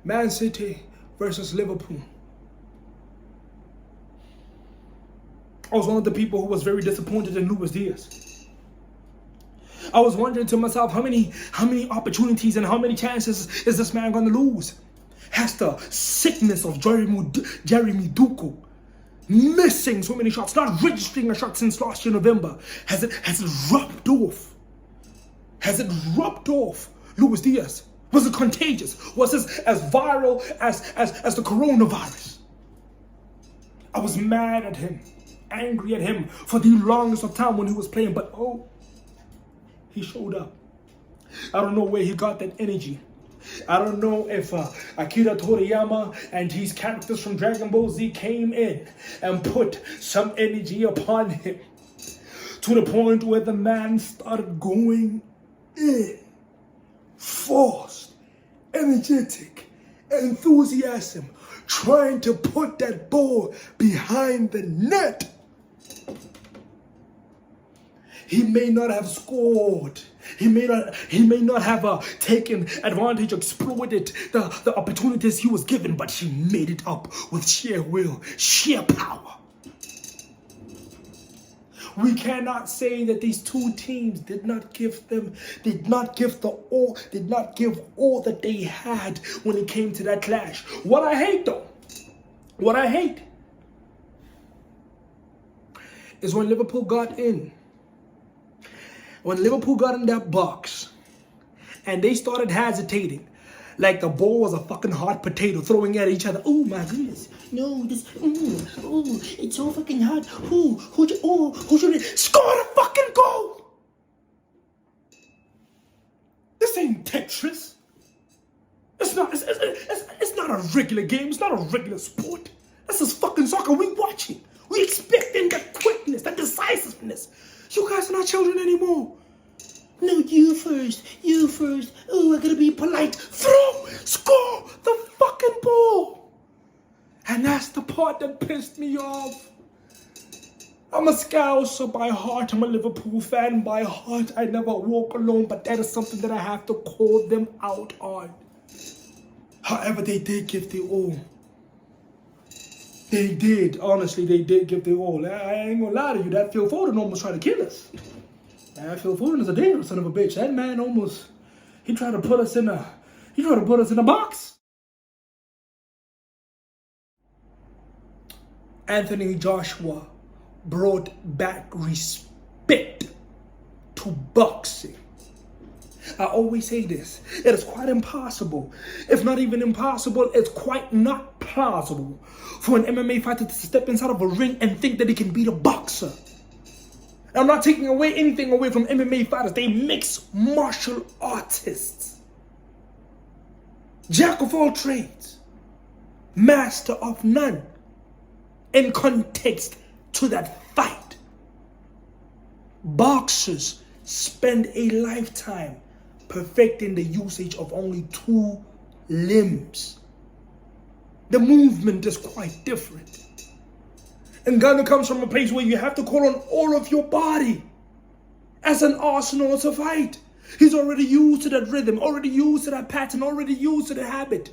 Man City versus Liverpool. I was one of the people who was very disappointed in Luis Diaz. I was wondering to myself, how many opportunities and how many chances is this man gonna lose? Has the sickness of Jeremy Duku missing so many shots, not registering a shot since last year November, has it rubbed off? Has it rubbed off Luis Diaz? Was it contagious? Was this as viral as the coronavirus? I was mad at him, angry at him for the longest of time when he was playing, but oh, he showed up. I don't know where he got that energy. I don't know if Akira Toriyama and his characters from Dragon Ball Z came in and put some energy upon him to the point where the man started going in. Forced, energetic, enthusiasm, trying to put that ball behind the net. He may not have scored. He may not have taken advantage, exploited the opportunities he was given, but he made it up with sheer will, sheer power. We cannot say that these two teams did not give all that they had when it came to that clash. What I hate is when Liverpool got in. When Liverpool got in that box and they started hesitating, like the ball was a fucking hot potato, throwing at each other. Oh my goodness. No, it's so fucking hot. Who should it? Score the fucking goal! This ain't Tetris. It's not a regular game. It's not a regular sport. This is fucking soccer we watching. We expecting that quickness, that decisiveness. You guys are not children anymore. No, you first. Oh, I gotta be polite. Score the fucking ball. And that's the part that pissed me off. I'm a Scouser by heart. I'm a Liverpool fan by heart. I never walk alone, but that is something that I have to call them out on. However, they did give their all. They did. Honestly, they did give their all. I ain't gonna lie to you. That Phil Foden almost tried to kill us. That Phil Foden is a dangerous son of a bitch. That man almost, he tried to put us in a box. Anthony Joshua brought back respect to boxing. I always say this. It is quite impossible. If not even impossible, it's quite not plausible for an MMA fighter to step inside of a ring and think that he can beat a boxer. I'm not taking anything away from MMA fighters. They mixed martial artists. Jack of all trades. Master of none. In context to that fight. Boxers spend a lifetime perfecting the usage of only two limbs. The movement is quite different. Nganu comes from a place where you have to call on all of your body as an arsenal to fight. He's already used to that rhythm, already used to that pattern, already used to the habit.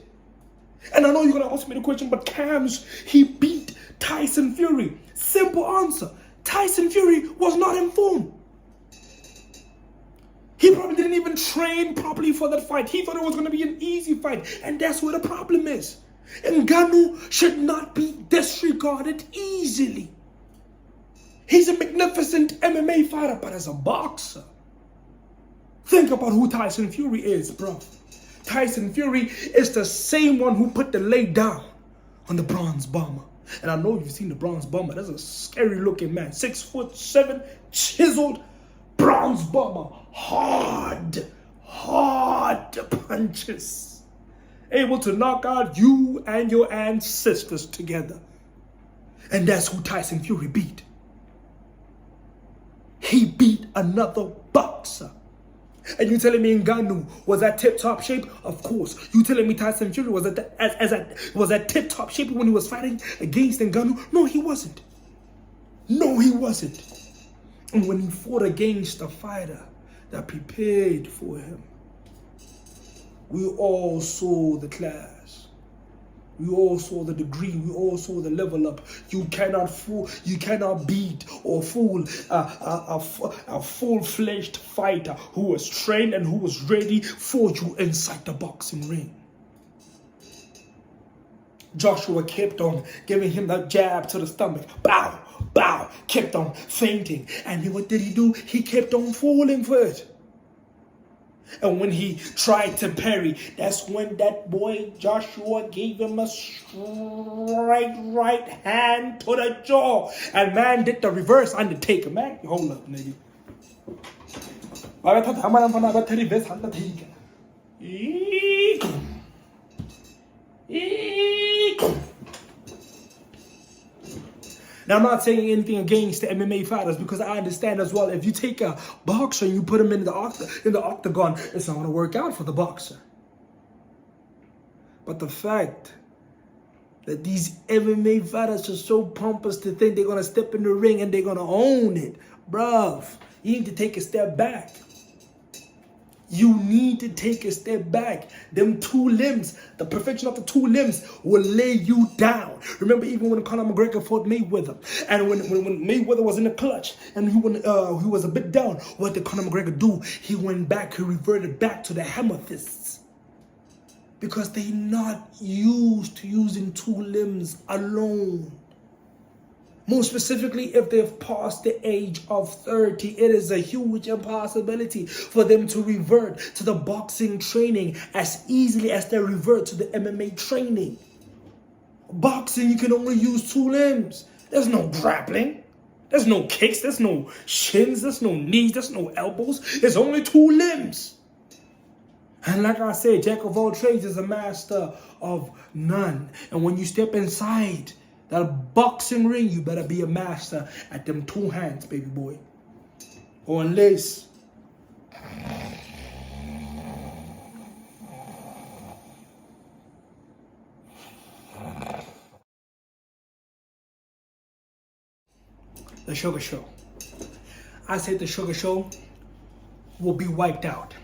And I know you're going to ask me the question, but Cam's, he beat Tyson Fury. Simple answer. Tyson Fury was not in form. He probably didn't even train properly for that fight. He thought it was going to be an easy fight. And that's where the problem is. Nganu should not be disregarded easily. He's a magnificent MMA fighter, but as a boxer, think about who Tyson Fury is, bro. Tyson Fury is the same one who put the lay down on the Bronze Bomber. And I know you've seen the Bronze Bomber. That's a scary looking man. 6'7", chiseled Bronze Bomber. Hard punches. Able to knock out you and your ancestors together. And that's who Tyson Fury beat. He beat another boxer. And you telling me Nganu was at tip-top shape? Of course. You telling me Tyson Fury was at tip-top shape when he was fighting against Nganu? No, he wasn't. No, he wasn't. And when he fought against a fighter that prepared for him, we all saw the class. We all saw the degree. We all saw the level up. You cannot fool. You cannot beat or fool a full-fledged fighter who was trained and who was ready for you inside the boxing ring. Joshua kept on giving him that jab to the stomach. Bow, bow. Kept on fainting. And what did he do? He kept on falling for it. And when he tried to parry, that's when that boy Joshua gave him a straight right hand to the jaw. And man did the reverse Undertaker. Man, hold up, nigga. Now, I'm not saying anything against the MMA fighters because I understand as well, if you take a boxer and you put him in the octagon, it's not going to work out for the boxer. But the fact that these MMA fighters are so pompous to think they're going to step in the ring and they're going to own it, bruv, you need to take a step back. You need to take a step back. Them two limbs, the perfection of the two limbs will lay you down. Remember, even when Conor McGregor fought Mayweather, and when Mayweather was in the clutch and he was a bit down, what did Conor McGregor do? He went back, he reverted back to the hammer fists. Because they're not used to using two limbs alone. More specifically, if they've passed the age of 30, it is a huge impossibility for them to revert to the boxing training as easily as they revert to the MMA training. Boxing, you can only use two limbs. There's no grappling. There's no kicks. There's no shins. There's no knees. There's no elbows. There's only two limbs. And like I said, Jack of all trades is a master of none. And when you step inside that boxing ring, you better be a master at them two hands, baby boy. Or unless the Sugar Show. I said the Sugar Show will be wiped out.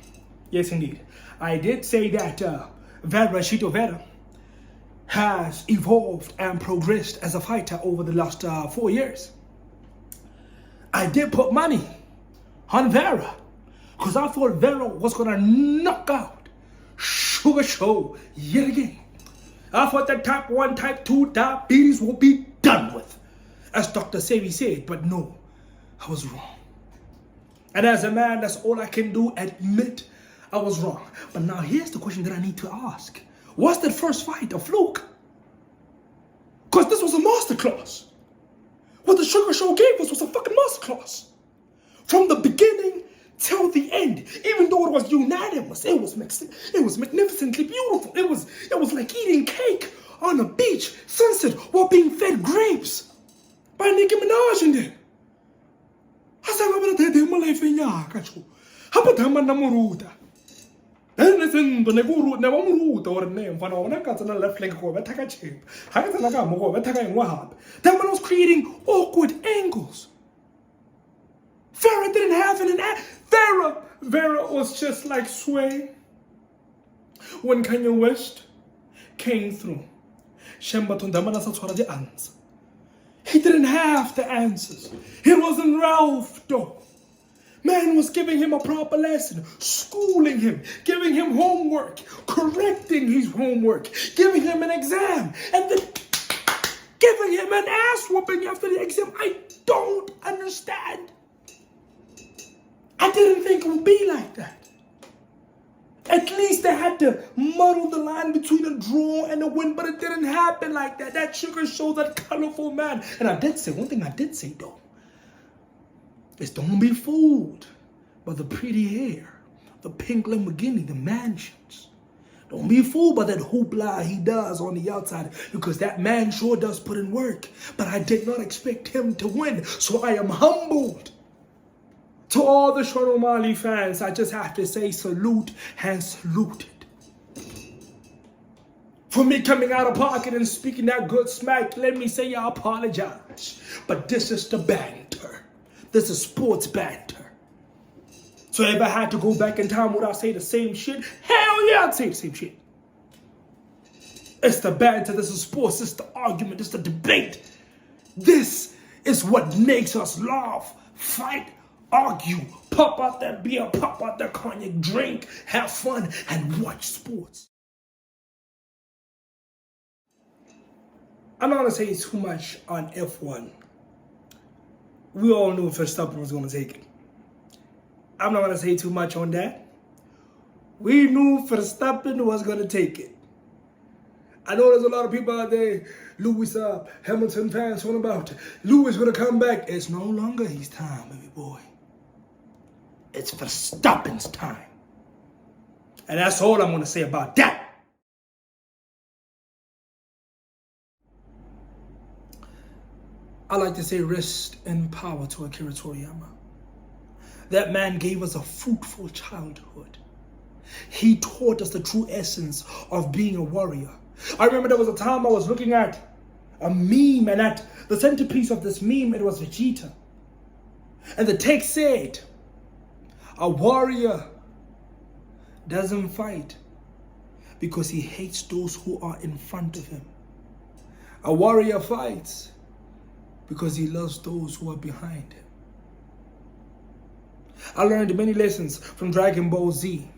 Yes, indeed. I did say that Vera has evolved and progressed as a fighter over the last 4 years. I did put money on Vera because I thought Vera was going to knock out Sugar Show yet again. I thought the type 1, type 2 diabetes will be done with, as Dr. Sevi said, but no, I was wrong. And as a man, that's all I can do, admit I was wrong. But now here's the question that I need to ask. Was that first fight a fluke? Because this was a masterclass. What the Sugar Show gave us was a fucking masterclass. From the beginning till the end. Even though it was unanimous, it was magnificently beautiful. It was like eating cake on a beach, sunset, while being fed grapes by Nicki Minaj in there. I said, I'm going to tell my life in Yakacho. How about I'm Namuruta? Then listen, the Neburu never moved or name for no one got on the left leg over Taka chip. I got a gamo over Taka and Wahab. That man was creating awkward angles. Vera didn't have an Vera was just like Sway when Kanye West came through. He didn't have the answers. It wasn't Ralph though. Man was giving him a proper lesson, schooling him, giving him homework, correcting his homework, giving him an exam, and then giving him an ass whooping after the exam. I don't understand. I didn't think it would be like that. At least they had to muddle the line between a draw and a win, but it didn't happen like that. That Sugar Show, that colorful man. And I did say, one thing I did say though, is don't be fooled by the pretty hair, the pink Lamborghini, the mansions. Don't be fooled by that hoopla he does on the outside, because that man sure does put in work. But I did not expect him to win, so I am humbled. To all the Sean O'Malley fans, I just have to say salute and saluted. For me coming out of pocket and speaking that good smack, let me say I apologize. But this is the banter. This is sports banter. So if I had to go back in time, would I say the same shit? Hell yeah, I'd say the same shit. It's the banter, this is sports, it's the argument, it's the debate. This is what makes us laugh, fight, argue, pop out that beer, pop out that cognac, drink, have fun, and watch sports. I'm not going to say too much on F1. We all knew Verstappen was going to take it. I'm not going to say too much on that. We knew Verstappen was going to take it. I know there's a lot of people out there, Lewis Hamilton fans, talking about Lewis going to come back. It's no longer his time, baby boy. It's Verstappen's time. And that's all I'm going to say about that. I like to say rest in power to Akira Toriyama. That man gave us a fruitful childhood. He taught us the true essence of being a warrior. I remember there was a time I was looking at a meme, and at the centerpiece of this meme, it was Vegeta. And the text said, a warrior doesn't fight because he hates those who are in front of him. A warrior fights because he loves those who are behind him. I learned many lessons from Dragon Ball Z.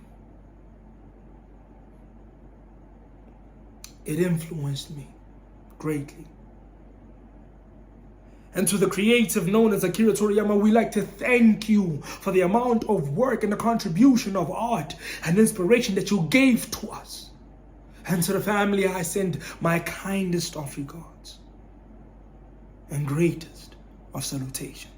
It influenced me greatly. And to the creative known as Akira Toriyama, we like to thank you for the amount of work and the contribution of art and inspiration that you gave to us. And to the family, I send my kindest of regards and greatest of salutations.